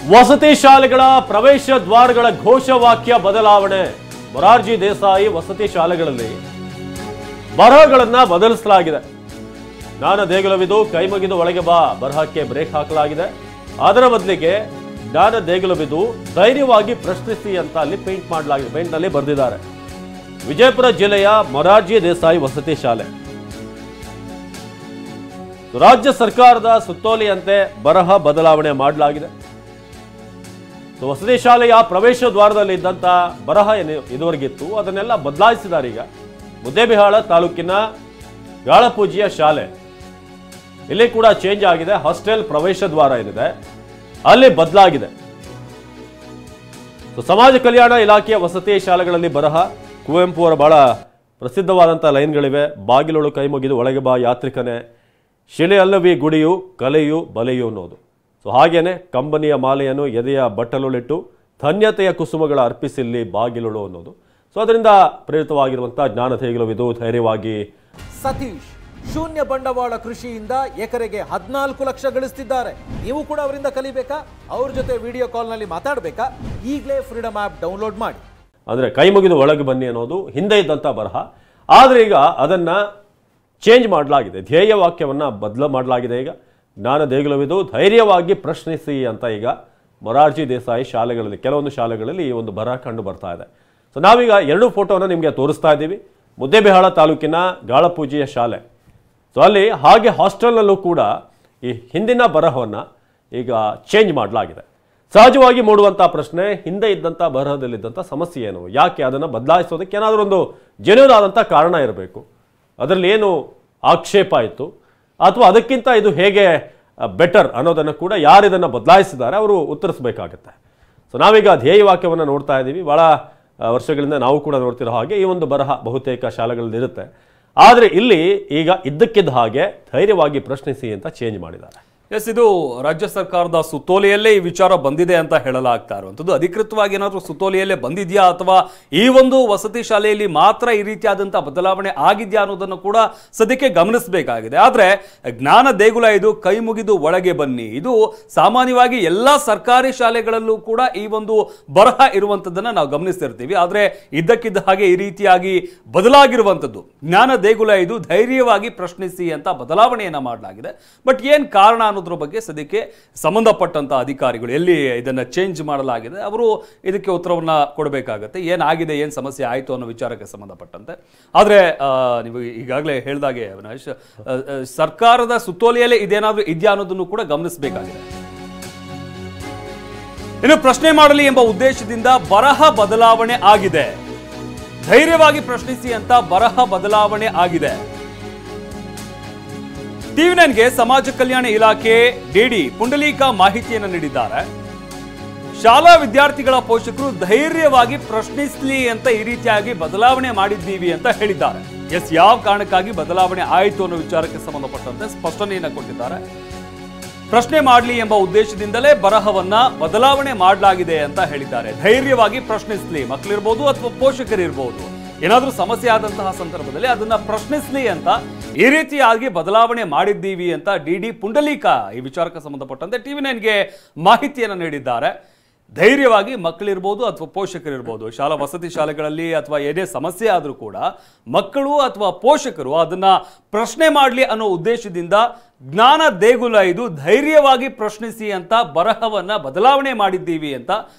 ವಸತಿ ಶಾಲೆಗಳ ಪ್ರವೇಶ ದ್ವಾರಗಳ ಘೋಷವಾಕ್ಯ ಬದಲಾವಣೆ. ಮೊರಾರ್ಜಿ ದೇಸಾಯಿ ವಸತಿ ಶಾಲೆಗಳಲ್ಲಿ ಬರಹಗಳನ್ನ ಬದಲಿಸಲಾಗಿದೆ. ಜ್ಞಾನ ದೇಗುಲವಿದು ಕೈ ಮುಗಿದು ಒಳಗೆ ಬಾ ಬರಹಕ್ಕೆ ಬ್ರೇಕ್ ಹಾಕಲಾಗಿದೆ. ಅದರ ಬದಲಿಗೆ ಜ್ಞಾನ ದೇಗುಲವಿದು ಧೈರ್ಯವಾಗಿ ಪ್ರಶ್ನಿಸಿ ಅಂತ ಅಲ್ಲಿ ಪೇಂಟ್ ಮಾಡಲಾಗಿದೆ. ಪೇಂಟ್ ನಲ್ಲಿ ಬರೆದಿದ್ದಾರೆ. ವಿಜಯಪುರ ಜಿಲ್ಲೆಯ ಮೊರಾರ್ಜಿ ದೇಸಾಯಿ ವಸತಿ ಶಾಲೆ ರಾಜ್ಯ ಸರ್ಕಾರದ ಸುತ್ತೋಲೆಯಂತೆ ಬರಹ ಬದಲಾವಣೆ ಮಾಡಲಾಗಿದೆ. ವಸತಿ ಶಾಲೆಯ ಪ್ರವೇಶ ದ್ವಾರದಲ್ಲಿ ಇದ್ದಂತ ಬರಹ ಏನು ಇದುವರೆಗಿತ್ತು ಅದನ್ನೆಲ್ಲ ಬದಲಾಯಿಸಿದ್ದಾರೆ. ಈಗ ಮುದ್ದೇಬಿಹಾಳ ತಾಲೂಕಿನ ಗಾಳಪೂಜಿಯ ಶಾಲೆ ಇಲ್ಲಿ ಕೂಡ ಚೇಂಜ್ ಆಗಿದೆ. ಹಾಸ್ಟೆಲ್ ಪ್ರವೇಶ ದ್ವಾರ ಏನಿದೆ ಅಲ್ಲಿ ಬದಲಾಗಿದೆ. ಸಮಾಜ ಕಲ್ಯಾಣ ಇಲಾಖೆಯ ವಸತಿ ಶಾಲೆಗಳಲ್ಲಿ ಬರಹ ಕುವೆಂಪು ಅವರ ಬಹಳ ಪ್ರಸಿದ್ಧವಾದಂತಹ ಲೈನ್ಗಳಿವೆ. ಬಾಗಿಲೊಳು ಕೈ ಮುಗಿದು ಒಳಗೆ ಬಾ ಯಾತ್ರಿಕನೇ, ಶಿಲೆಯಲ್ಲವಿ ಗುಡಿಯು ಕಲೆಯು ಬಲೆಯು ಅನ್ನೋದು. ಹಾಗೇನೆ ಕಂಬನಿಯ ಮಾಲೆಯನ್ನು ಎದೆಯ ಬಟ್ಟಲುಳಿಟ್ಟು ಧನ್ಯತೆಯ ಕುಸುಮಗಳ ಅರ್ಪಿಸಿಲ್ಲಿ ಬಾಗಿಲುಳು ಅನ್ನೋದು. ಅದರಿಂದ ಪ್ರೇರಿತವಾಗಿರುವಂತಹ ಜ್ಞಾನ ದೇಗುಲವಿದು ಧೈರ್ಯವಾಗಿ. ಸತೀಶ್ ಶೂನ್ಯ ಬಂಡವಾಳ ಕೃಷಿಯಿಂದ ಎಕರೆಗೆ 14 ಲಕ್ಷ ಗಳಿಸ್ತಿದ್ದಾರೆ. ನೀವು ಕೂಡ ಅವರಿಂದ ಕಲಿಬೇಕಾ? ಅವ್ರ ಜೊತೆ ವಿಡಿಯೋ ಕಾಲ್ನಲ್ಲಿ ಮಾತಾಡಬೇಕಾ? ಈಗಲೇ ಫ್ರೀಡಮ್ ಆಪ್ ಡೌನ್ಲೋಡ್ ಮಾಡಿ. ಅಂದ್ರೆ ಕೈ ಮುಗಿದು ಒಳಗೆ ಬನ್ನಿ ಅನ್ನೋದು ಹಿಂದೆ ಇದ್ದಂತ ಬರಹ, ಆದ್ರೆ ಈಗ ಅದನ್ನ ಚೇಂಜ್ ಮಾಡಲಾಗಿದೆ. ಧ್ಯೇಯ ವಾಕ್ಯವನ್ನ ಬದಲು ಮಾಡಲಾಗಿದೆ. ಈಗ ಜ್ಞಾನ ದೇಗುಲವಿದು ಧೈರ್ಯವಾಗಿ ಪ್ರಶ್ನಿಸಿ ಅಂತ ಈಗ ಮೊರಾರ್ಜಿ ದೇಸಾಯಿ ಶಾಲೆಗಳಲ್ಲಿ ಕೆಲವೊಂದು ಶಾಲೆಗಳಲ್ಲಿ ಈ ಒಂದು ಬರಹ ಕಂಡು ಬರ್ತಾ ಇದೆ. ನಾವೀಗ ಎರಡು ಫೋಟೋನ ನಿಮಗೆ ತೋರಿಸ್ತಾ ಇದ್ದೀವಿ. ಮುದ್ದೇಬಿಹಾಳ ತಾಲೂಕಿನ ಗಾಳಪೂಜಿಯ ಶಾಲೆ. ಅಲ್ಲಿ ಹಾಗೆ ಹಾಸ್ಟೆಲ್ನಲ್ಲೂ ಕೂಡ ಈ ಹಿಂದಿನ ಬರಹವನ್ನ ಈಗ ಚೇಂಜ್ ಮಾಡಲಾಗಿದೆ. ಸಹಜವಾಗಿ ಮೂಡುವಂತಹ ಪ್ರಶ್ನೆ, ಹಿಂದೆ ಇದ್ದಂಥ ಬರಹದಲ್ಲಿದ್ದಂಥ ಸಮಸ್ಯೆ ಏನು, ಯಾಕೆ ಅದನ್ನು ಬದಲಾಯಿಸೋದಕ್ಕೆ ಏನಾದರೂ ಒಂದು ಜೆನ್ಯೂನ್ ಆದಂಥ ಕಾರಣ ಇರಬೇಕು. ಅದರಲ್ಲಿ ಏನು ಆಕ್ಷೇಪ ಇತ್ತು ಅಥವಾ ಅದಕ್ಕಿಂತ ಇದು ಹೇಗೆ ಬೆಟರ್ ಅನ್ನೋದನ್ನು ಕೂಡ ಯಾರು ಇದನ್ನು ಬದಲಾಯಿಸಿದ್ದಾರೆ ಅವರು ಉತ್ತರಿಸಬೇಕಾಗತ್ತೆ. ನಾವೀಗ ಧ್ಯೇಯ ವಾಕ್ಯವನ್ನು ನೋಡ್ತಾ ಇದ್ದೀವಿ. ಬಹಳ ವರ್ಷಗಳಿಂದ ನಾವು ಕೂಡ ನೋಡ್ತಿರೋ ಹಾಗೆ ಈ ಒಂದು ಬರಹ ಬಹುತೇಕ ಶಾಲೆಗಳಲ್ಲಿ ಇರುತ್ತೆ. ಆದರೆ ಇಲ್ಲಿ ಈಗ ಇದ್ದಕ್ಕಿದ್ದ ಹಾಗೆ ಧೈರ್ಯವಾಗಿ ಪ್ರಶ್ನಿಸಿ ಅಂತ ಚೇಂಜ್ ಮಾಡಿದ್ದಾರೆ. ಎಸ್, ಇದು ರಾಜ್ಯ ಸರ್ಕಾರದ ಸುತ್ತೋಲೆಯಲ್ಲೇ ಈ ವಿಚಾರ ಬಂದಿದೆ ಅಂತ ಹೇಳಲಾಗ್ತಾ ಇರುವಂಥದ್ದು. ಅಧಿಕೃತವಾಗಿ ಏನಾದರೂ ಸುತ್ತೋಲೆಯಲ್ಲೇ ಬಂದಿದೆಯಾ ಅಥವಾ ಈ ಒಂದು ವಸತಿ ಶಾಲೆಯಲ್ಲಿ ಮಾತ್ರ ಈ ರೀತಿಯಾದಂಥ ಬದಲಾವಣೆ ಆಗಿದೆಯಾ ಅನ್ನೋದನ್ನು ಕೂಡ ಸದ್ಯಕ್ಕೆ ಗಮನಿಸಬೇಕಾಗಿದೆ. ಆದರೆ ಜ್ಞಾನ ದೇಗುಲ ಇದು ಕೈ ಮುಗಿದು ಒಳಗೆ ಬನ್ನಿ, ಇದು ಸಾಮಾನ್ಯವಾಗಿ ಎಲ್ಲ ಸರ್ಕಾರಿ ಶಾಲೆಗಳಲ್ಲೂ ಕೂಡ ಈ ಒಂದು ಬರಹ ಇರುವಂಥದ್ದನ್ನು ನಾವು ಗಮನಿಸ್ತಿರ್ತೀವಿ. ಆದರೆ ಇದ್ದಕ್ಕಿದ್ದ ಹಾಗೆ ಈ ರೀತಿಯಾಗಿ ಬದಲಾಗಿರುವಂಥದ್ದು. ಜ್ಞಾನ ದೇಗುಲ ಇದು ಧೈರ್ಯವಾಗಿ ಪ್ರಶ್ನಿಸಿ ಅಂತ ಬದಲಾವಣೆಯನ್ನು ಮಾಡಲಾಗಿದೆ. ಬಟ್ ಏನು ಕಾರಣ ಅನ್ನೋದ್ರ ಬಗ್ಗೆ ಸದ್ಯಕ್ಕೆ ಸಂಬಂಧಪಟ್ಟಂತ ಅಧಿಕಾರಿಗಳು ಎಲ್ಲಿ ಇದನ್ನ ಚೇಂಜ್ ಮಾಡಲಾಗಿದೆ ಅವರು ಇದಕ್ಕೆ ಉತ್ತರವನ್ನ ಕೊಡಬೇಕಾಗತ್ತೆ. ಏನಾಗಿದೆ, ಏನು ಸಮಸ್ಯೆ ಆಯಿತು ಅನ್ನೋ ವಿಚಾರಕ್ಕೆ ಸಂಬಂಧಪಟ್ಟಂತೆ. ಆದರೆ ನೀವು ಈಗಾಗಲೇ ಹೇಳಿದಾಗೆ ಅವಿನಾಶ್, ಸರ್ಕಾರದ ಸುತ್ತೋಲೆಯಲ್ಲೇ ಇದೇನಾದ್ರೂ ಇದೆಯಾ ಅನ್ನೋದನ್ನು ಕೂಡ ಗಮನಿಸಬೇಕಾಗಿದೆ. ಇನ್ನು ಪ್ರಶ್ನೆ ಮಾಡಲಿ ಎಂಬ ಉದ್ದೇಶದಿಂದ ಬರಹ ಬದಲಾವಣೆ ಆಗಿದೆ. ಧೈರ್ಯವಾಗಿ ಪ್ರಶ್ನಿಸಿ ಅಂತ ಬರಹ ಬದಲಾವಣೆ ಆಗಿದೆ. ಟಿವಿ9ಗೆ ಸಮಾಜ ಕಲ್ಯಾಣ ಇಲಾಖೆ ಡಿಡಿ ಪುಂಡಲೀಕ ಮಾಹಿತಿಯನ್ನು ನೀಡಿದ್ದಾರೆ. ಶಾಲಾ ವಿದ್ಯಾರ್ಥಿಗಳ ಪೋಷಕರು ಧೈರ್ಯವಾಗಿ ಪ್ರಶ್ನಿಸಲಿ ಅಂತ ಈ ರೀತಿಯಾಗಿ ಬದಲಾವಣೆ ಮಾಡಿದ್ದೀವಿ ಅಂತ ಹೇಳಿದ್ದಾರೆ. ಎಸ್, ಯಾವ ಕಾರಣಕ್ಕಾಗಿ ಬದಲಾವಣೆ ಆಯಿತು ಅನ್ನೋ ವಿಚಾರಕ್ಕೆ ಸಂಬಂಧಪಟ್ಟಂತೆ ಸ್ಪಷ್ಟನೆಯನ್ನು ಕೊಟ್ಟಿದ್ದಾರೆ. ಪ್ರಶ್ನೆ ಮಾಡಲಿ ಎಂಬ ಉದ್ದೇಶದಿಂದಲೇ ಬರಹವನ್ನ ಬದಲಾವಣೆ ಮಾಡಲಾಗಿದೆ ಅಂತ ಹೇಳಿದ್ದಾರೆ. ಧೈರ್ಯವಾಗಿ ಪ್ರಶ್ನಿಸಲಿ, ಮಕ್ಕಳಿರ್ಬೋದು ಅಥವಾ ಪೋಷಕರಿರ್ಬೋದು, ಏನಾದರೂ ಸಮಸ್ಯೆ ಆದಂತಹ ಸಂದರ್ಭದಲ್ಲಿ ಅದನ್ನ ಪ್ರಶ್ನಿಸಲಿ ಅಂತ ಈ ರೀತಿಯಾಗಿ ಬದಲಾವಣೆ ಮಾಡಿದ್ದೀವಿ ಅಂತ ಡಿಡಿ ಪುಂಡಲೀಕ ಈ ವಿಚಾರಕ್ಕೆ ಸಂಬಂಧಪಟ್ಟಂತೆ ಟಿವಿ9ಗೆ ಮಾಹಿತಿಯನ್ನು ನೀಡಿದ್ದಾರೆ. ಧೈರ್ಯವಾಗಿ ಮಕ್ಕಳಿರ್ಬೋದು ಅಥವಾ ಪೋಷಕರಿರ್ಬೋದು, ಶಾಲಾ ವಸತಿ ಶಾಲೆಗಳಲ್ಲಿ ಅಥವಾ ಏನೇ ಸಮಸ್ಯೆ ಆದರೂ ಕೂಡ ಮಕ್ಕಳು ಅಥವಾ ಪೋಷಕರು ಅದನ್ನ ಪ್ರಶ್ನೆ ಮಾಡಲಿ ಅನ್ನೋ ಉದ್ದೇಶದಿಂದ ಜ್ಞಾನ ದೇಗುಲ ಇದು ಧೈರ್ಯವಾಗಿ ಪ್ರಶ್ನಿಸಿ ಅಂತ ಬರಹವನ್ನ ಬದಲಾವಣೆ ಮಾಡಿದ್ದೀವಿ ಅಂತ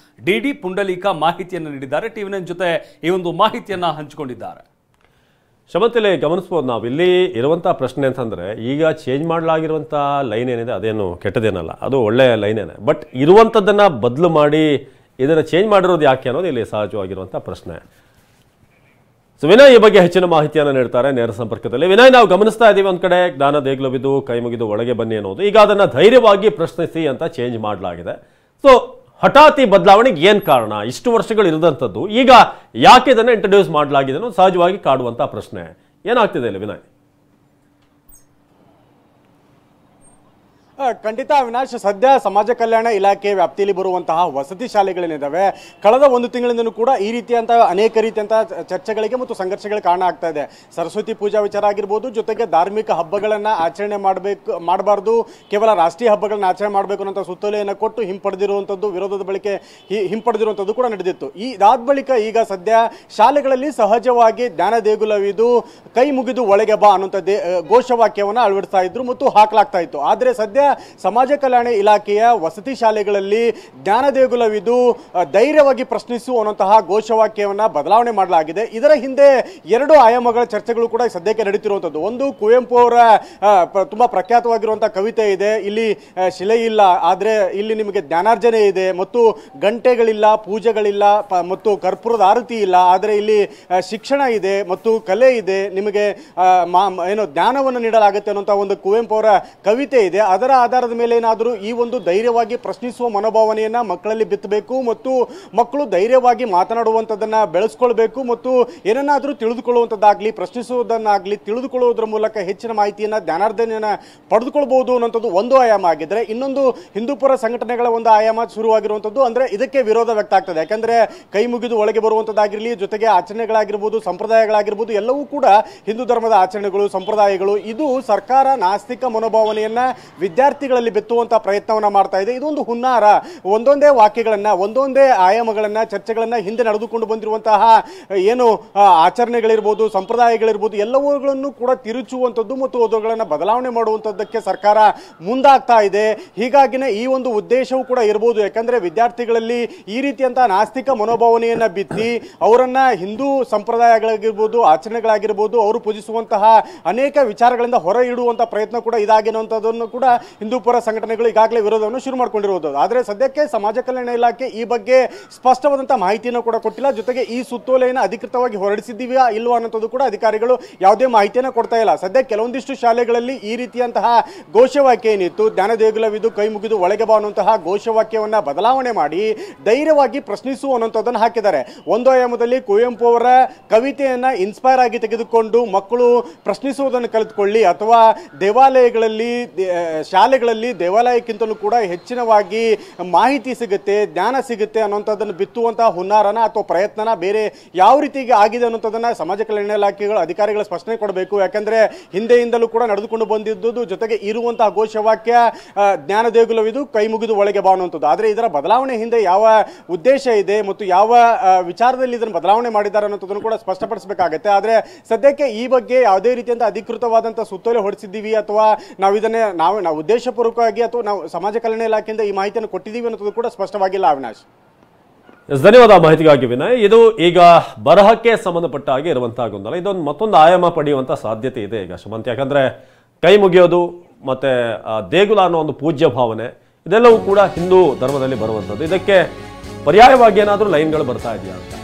ಡಿಡಿ ಪುಂಡಲೀಕ ಮಾಹಿತಿಯನ್ನು ನೀಡಿದ್ದಾರೆ. ಟಿವಿ9 ಜೊತೆ ಈ ಒಂದು ಮಾಹಿತಿಯನ್ನ ಹಂಚಿಕೊಂಡಿದ್ದಾರೆ. ಶಮಂತಿಲೆ ಗಮನಿಸ್ಬೋದು ನಾವು ಇಲ್ಲಿ ಇರುವಂಥ ಪ್ರಶ್ನೆ ಅಂತಂದರೆ, ಈಗ ಚೇಂಜ್ ಮಾಡಲಾಗಿರುವಂಥ ಲೈನ್ ಏನಿದೆ ಅದೇನು ಕೆಟ್ಟದೇನಲ್ಲ, ಅದು ಒಳ್ಳೆಯ ಲೈನೇನೆ. ಬಟ್ ಇರುವಂಥದ್ದನ್ನು ಬದಲು ಮಾಡಿ ಇದನ್ನು ಚೇಂಜ್ ಮಾಡಿರೋದು ಯಾಕೆ ಅನ್ನೋದು ಇಲ್ಲಿ ಸಹಜವಾಗಿರುವಂಥ ಪ್ರಶ್ನೆ. ವಿನಯ್ ಈ ಬಗ್ಗೆ ಹೆಚ್ಚಿನ ಮಾಹಿತಿಯನ್ನು ನೀಡ್ತಾರೆ ನೇರ ಸಂಪರ್ಕದಲ್ಲಿ. ವಿನಯ್, ನಾವು ಗಮನಿಸ್ತಾ ಇದ್ದೀವಿ ಒಂದು ಕಡೆ ಜ್ಞಾನ ದೇಗುಲವಿದು ಕೈ ಮುಗಿದು ಒಳಗೆ ಬನ್ನಿ ಅನ್ನೋದು, ಈಗ ಅದನ್ನು ಧೈರ್ಯವಾಗಿ ಪ್ರಶ್ನಿಸಿ ಅಂತ ಚೇಂಜ್ ಮಾಡಲಾಗಿದೆ. ಹಠಾತ್ ಈ ಬದಲಾವಣೆಗೆ ಏನು ಕಾರಣ? ಇಷ್ಟು ವರ್ಷಗಳು ಇರದಂಥದ್ದು ಈಗ ಯಾಕೆ ಇದನ್ನು ಇಂಟ್ರೊಡ್ಯೂಸ್ ಮಾಡಲಾಗಿದೆ ಅನ್ನೋದು ಸಹಜವಾಗಿ ಕಾಡುವಂಥ ಪ್ರಶ್ನೆ. ಏನಾಗ್ತಿದೆ ಇಲ್ಲಿ ವಿನಯ್? ಖಂಡಿತ ಅವಿನಾಶ್, ಸದ್ಯ ಸಮಾಜ ಕಲ್ಯಾಣ ಇಲಾಖೆ ವ್ಯಾಪ್ತಿಯಲ್ಲಿ ಬರುವಂತಹ ವಸತಿ ಶಾಲೆಗಳೇನಿದ್ದಾವೆ ಕಳೆದ ಒಂದು ತಿಂಗಳಿಂದಲೂ ಕೂಡ ಈ ರೀತಿಯಂತಹ ಅನೇಕ ರೀತಿಯಂತಹ ಚರ್ಚೆಗಳಿಗೆ ಮತ್ತು ಸಂಘರ್ಷಗಳಿಗೆ ಕಾರಣ ಆಗ್ತಾ ಇದೆ. ಸರಸ್ವತಿ ಪೂಜಾ ವಿಚಾರ ಆಗಿರ್ಬೋದು, ಜೊತೆಗೆ ಧಾರ್ಮಿಕ ಹಬ್ಬಗಳನ್ನ ಆಚರಣೆ ಮಾಡಬಾರ್ದು, ಕೇವಲ ರಾಷ್ಟ್ರೀಯ ಹಬ್ಬಗಳನ್ನ ಆಚರಣೆ ಮಾಡಬೇಕು ಅನ್ನೋ ಸುತ್ತೋಲೆಯನ್ನು ಕೊಟ್ಟು ಹಿಂಪಡೆದಿರುವಂಥದ್ದು, ವಿರೋಧದ ಬಳಿಕೆ ಹಿಂಪಡೆದಿರುವಂಥದ್ದು ಕೂಡ ನಡೆದಿತ್ತು. ಇದಾದ ಬಳಿಕ ಈಗ ಸದ್ಯ ಶಾಲೆಗಳಲ್ಲಿ ಸಹಜವಾಗಿ ಜ್ಞಾನ ದೇಗುಲವಿದು ಕೈ ಮುಗಿದು ಒಳಗೆ ಬಾ ಅನ್ನುವಂಥ ಘೋಷವಾಕ್ಯವನ್ನು ಅಳವಡಿಸ್ತಾ ಇದ್ರು ಮತ್ತು ಹಾಕಲಾಗ್ತಾ ಇತ್ತು. ಆದರೆ ಸದ್ಯ ಸಮಾಜ ಕಲ್ಯಾಣ ಇಲಾಖೆಯ ವಸತಿ ಶಾಲೆಗಳಲ್ಲಿ ಜ್ಞಾನ ದೇಗುಲವಿದು ಧೈರ್ಯವಾಗಿ ಪ್ರಶ್ನಿಸು ಅನ್ನುವಂತಹ ಘೋಷವಾಕ್ಯವನ್ನು ಬದಲಾವಣೆ ಮಾಡಲಾಗಿದೆ. ಇದರ ಹಿಂದೆ ಎರಡು ಆಯಾಮಗಳ ಚರ್ಚೆಗಳು ಕೂಡ ಸದ್ಯಕ್ಕೆ ನಡೀತಿರುವಂಥದ್ದು. ಒಂದು, ಕುವೆಂಪು ಅವರ ತುಂಬಾ ಪ್ರಖ್ಯಾತವಾಗಿರುವಂತಹ ಕವಿತೆ ಇದೆ, ಇಲ್ಲಿ ಶಿಲೆ ಇಲ್ಲ ಆದರೆ ಇಲ್ಲಿ ನಿಮಗೆ ಜ್ಞಾನಾರ್ಜನೆ ಇದೆ, ಮತ್ತು ಗಂಟೆಗಳಿಲ್ಲ, ಪೂಜೆಗಳಿಲ್ಲ ಮತ್ತು ಕರ್ಪೂರದ ಆರತಿ ಇಲ್ಲ, ಆದರೆ ಇಲ್ಲಿ ಶಿಕ್ಷಣ ಇದೆ ಮತ್ತು ಕಲೆ ಇದೆ, ನಿಮಗೆ ಏನು ಜ್ಞಾನವನ್ನು ನೀಡಲಾಗುತ್ತೆ ಅನ್ನುವಂಥ ಒಂದು ಕುವೆಂಪು ಅವರ ಕವಿತೆ ಇದೆ. ಅದರ ಆಧಾರದ ಮೇಲೆ ಏನಾದರೂ ಈ ಒಂದು ಧೈರ್ಯವಾಗಿ ಪ್ರಶ್ನಿಸುವ ಮನೋಭಾವನೆಯನ್ನ ಮಕ್ಕಳಲ್ಲಿ ಬಿತ್ತಬೇಕು ಮತ್ತು ಮಕ್ಕಳು ಧೈರ್ಯವಾಗಿ ಮಾತನಾಡುವಂಥದ್ದನ್ನ ಬೆಳೆಸ್ಕೊಳ್ಬೇಕು ಮತ್ತು ಏನನ್ನಾದರೂ ತಿಳಿದುಕೊಳ್ಳುವಂಥದ್ದಾಗಲಿ, ಪ್ರಶ್ನಿಸುವುದನ್ನಾಗಲಿ ತಿಳಿದುಕೊಳ್ಳುವುದರ ಮೂಲಕ ಹೆಚ್ಚಿನ ಮಾಹಿತಿಯನ್ನು, ಜ್ಞಾನಾರ್ಜನೆಯನ್ನು ಪಡೆದುಕೊಳ್ಬಹುದು ಅನ್ನೋಂಥದ್ದು ಒಂದು ಆಯಾಮ ಆಗಿದ್ರೆ, ಇನ್ನೊಂದು ಹಿಂದೂಪರ ಸಂಘಟನೆಗಳ ಒಂದು ಆಯಾಮ ಶುರುವಾಗಿರುವಂಥದ್ದು. ಅಂದ್ರೆ ಇದಕ್ಕೆ ವಿರೋಧ ವ್ಯಕ್ತ ಆಗ್ತದೆ. ಯಾಕಂದ್ರೆ ಕೈ ಮುಗಿದು ಒಳಗೆ ಬರುವಂಥದ್ದಾಗಿರಲಿ, ಜೊತೆಗೆ ಆಚರಣೆಗಳಾಗಿರ್ಬೋದು, ಸಂಪ್ರದಾಯಗಳಾಗಿರ್ಬೋದು, ಎಲ್ಲವೂ ಕೂಡ ಹಿಂದೂ ಧರ್ಮದ ಆಚರಣೆಗಳು, ಸಂಪ್ರದಾಯಗಳು. ಇದು ಸರ್ಕಾರ ನಾಸ್ತಿಕ ಮನೋಭಾವನೆಯನ್ನ ವಿದ್ಯಾರ್ಥಿಗಳಲ್ಲಿ ಬೆತ್ತುವಂತಹ ಪ್ರಯತ್ನವನ್ನ ಮಾಡ್ತಾ ಇದೆ. ಇದೊಂದು ಹುನ್ನಾರ. ಒಂದೊಂದೇ ವಾಕ್ಯಗಳನ್ನ, ಒಂದೊಂದೇ ಆಯಾಮಗಳನ್ನ, ಚರ್ಚೆಗಳನ್ನ ಹಿಂದೆ ನಡೆದುಕೊಂಡು ಬಂದಿರುವಂತಹ ಏನು ಆಚರಣೆಗಳಿರ್ಬೋದು, ಸಂಪ್ರದಾಯಗಳಿರ್ಬೋದು, ಎಲ್ಲವುಗಳನ್ನು ಕೂಡ ತಿರುಚುವಂಥದ್ದು ಮತ್ತು ಅವುಗಳನ್ನು ಬದಲಾವಣೆ ಮಾಡುವಂಥದ್ದಕ್ಕೆ ಸರ್ಕಾರ ಮುಂದಾಗ್ತಾ ಇದೆ. ಹೀಗಾಗಿನೇ ಈ ಒಂದು ಉದ್ದೇಶವೂ ಕೂಡ ಇರಬಹುದು. ಯಾಕಂದ್ರೆ ವಿದ್ಯಾರ್ಥಿಗಳಲ್ಲಿ ಈ ರೀತಿಯಂತಹ ನಾಸ್ತಿಕ ಮನೋಭಾವನೆಯನ್ನ ಬಿತ್ತಿ ಅವರನ್ನ ಹಿಂದೂ ಸಂಪ್ರದಾಯಗಳಾಗಿರ್ಬೋದು, ಆಚರಣೆಗಳಾಗಿರ್ಬೋದು, ಅವರು ಪೂಜಿಸುವಂತಹ ಅನೇಕ ವಿಚಾರಗಳಿಂದ ಹೊರ ಇಡುವಂತಹ ಪ್ರಯತ್ನ ಕೂಡ ಇದಾಗಿರುವಂತಹದನ್ನು ಕೂಡ ಹಿಂದೂಪರ ಸಂಘಟನೆಗಳು ಈಗಾಗಲೇ ವಿರೋಧವನ್ನು ಶುರು ಮಾಡಿಕೊಂಡಿರುವುದು. ಆದರೆ ಸದ್ಯಕ್ಕೆ ಸಮಾಜ ಕಲ್ಯಾಣ ಇಲಾಖೆ ಈ ಬಗ್ಗೆ ಸ್ಪಷ್ಟವಾದಂತಹ ಮಾಹಿತಿಯನ್ನು ಕೂಡ ಕೊಟ್ಟಿಲ್ಲ. ಜೊತೆಗೆ ಈ ಸುತ್ತೋಲೆಯನ್ನು ಅಧಿಕೃತವಾಗಿ ಹೊರಡಿಸಿದ್ದೀವಾ ಇಲ್ವಾ ಅನ್ನೋದು ಕೂಡ ಅಧಿಕಾರಿಗಳು ಯಾವುದೇ ಮಾಹಿತಿಯನ್ನು ಕೊಡ್ತಾ ಇಲ್ಲ. ಸದ್ಯ ಕೆಲವೊಂದಿಷ್ಟು ಶಾಲೆಗಳಲ್ಲಿ ಈ ರೀತಿಯಂತಹ ಘೋಷವಾಕ್ಯ ಏನಿತ್ತು, ಜ್ಞಾನ ದೇಗುಲವಿದು ಕೈ ಮುಗಿದು ಒಳಗೆ ಬಾ ಅನ್ನುವಂತಹ ಘೋಷವಾಕ್ಯವನ್ನ ಬದಲಾವಣೆ ಮಾಡಿ ಧೈರ್ಯವಾಗಿ ಪ್ರಶ್ನಿಸು ಅನ್ನುವಂಥದ್ದನ್ನು ಹಾಕಿದ್ದಾರೆ. ಒಂದು ಆಯಾಮದಲ್ಲಿ ಕುವೆಂಪು ಅವರ ಕವಿತೆಯನ್ನ ಇನ್ಸ್ಪೈರ್ ಆಗಿ ತೆಗೆದುಕೊಂಡು ಮಕ್ಕಳು ಪ್ರಶ್ನಿಸುವುದನ್ನು ಕಲಿತುಕೊಳ್ಳಿ, ಅಥವಾ ದೇವಾಲಯಗಳಲ್ಲಿ, ಶಾಲೆಗಳಲ್ಲಿ ದೇವಾಲಯಕ್ಕಿಂತಲೂ ಕೂಡ ಹೆಚ್ಚಿನವಾಗಿ ಮಾಹಿತಿ ಸಿಗುತ್ತೆ, ಜ್ಞಾನ ಸಿಗುತ್ತೆ ಅನ್ನುವಂಥದ್ದನ್ನು ಬಿತ್ತುವಂತಹ ಹುನ್ನಾರನ ಅಥವಾ ಪ್ರಯತ್ನನ ಬೇರೆ ಯಾವ ರೀತಿಗೆ ಆಗಿದೆ ಅನ್ನೋದನ್ನ ಸಮಾಜ ಕಲ್ಯಾಣ ಇಲಾಖೆಗಳು, ಅಧಿಕಾರಿಗಳು ಸ್ಪಷ್ಟನೆ ಕೊಡಬೇಕು. ಯಾಕಂದ್ರೆ ಹಿಂದೆಯಿಂದಲೂ ಕೂಡ ನಡೆದುಕೊಂಡು ಬಂದಿದ್ದು, ಜೊತೆಗೆ ಇರುವಂತಹ ಘೋಷವಾಕ್ಯ ಜ್ಞಾನ ದೇಗುಲವಿದು ಕೈ ಮುಗಿದು ಒಳಗೆ ಬಾ ಅನ್ನುವಂಥದ್ದು. ಆದರೆ ಇದರ ಬದಲಾವಣೆ ಹಿಂದೆ ಯಾವ ಉದ್ದೇಶ ಇದೆ ಮತ್ತು ಯಾವ ವಿಚಾರದಲ್ಲಿ ಇದನ್ನು ಬದಲಾವಣೆ ಮಾಡಿದ್ದಾರೆ ಅನ್ನೋದನ್ನು ಕೂಡ ಸ್ಪಷ್ಟಪಡಿಸಬೇಕಾಗುತ್ತೆ. ಆದರೆ ಸದ್ಯಕ್ಕೆ ಈ ಬಗ್ಗೆ ಯಾವುದೇ ರೀತಿಯಂತ ಅಧಿಕೃತವಾದಂತಹ ಸುತ್ತೋಲೆ ಹೊರಡಿಸಿದ್ದೀವಿ ಅಥವಾ ನಾವು ಇದನ್ನೇ ನಾವು ಉದ್ದೇಶಪೂರ್ವಕವಾಗಿ ಅಥವಾ ನಾವು ಸಮಾಜ ಕಲ್ಯಾಣ ಇಲಾಖೆಯಿಂದ ಈ ಮಾಹಿತಿಯನ್ನು ಕೊಟ್ಟಿದ್ದೀವಿ ಅನ್ನೋದು ಕೂಡ ಸ್ಪಷ್ಟವಾಗಿಲ್ಲ. ಅವಿನಾಶ್, ಧನ್ಯವಾದ ಮಾಹಿತಿಗಾಗಿ ವಿನಯ್. ಇದು ಈಗ ಬರಹಕ್ಕೆ ಸಂಬಂಧಪಟ್ಟ ಹಾಗೆ ಇರುವಂತಹ ಗೊಂದಲ. ಇದೊಂದು ಮತ್ತೊಂದು ಆಯಾಮ ಪಡೆಯುವಂತಹ ಸಾಧ್ಯತೆ ಇದೆ ಈಗ ಸುಮಂತ್. ಯಾಕಂದ್ರೆ ಕೈ ಮುಗಿಯೋದು ಮತ್ತೆ ದೇಗುಲ ಅನ್ನೋ ಒಂದು ಪೂಜ್ಯ ಭಾವನೆ ಇದೆಲ್ಲವೂ ಕೂಡ ಹಿಂದೂ ಧರ್ಮದಲ್ಲಿ ಬರುವಂಥದ್ದು. ಇದಕ್ಕೆ ಪರ್ಯಾಯವಾಗಿ ಏನಾದರೂ ಲೈನ್ಗಳು ಬರ್ತಾ ಇದೆಯಾ ಅಂತ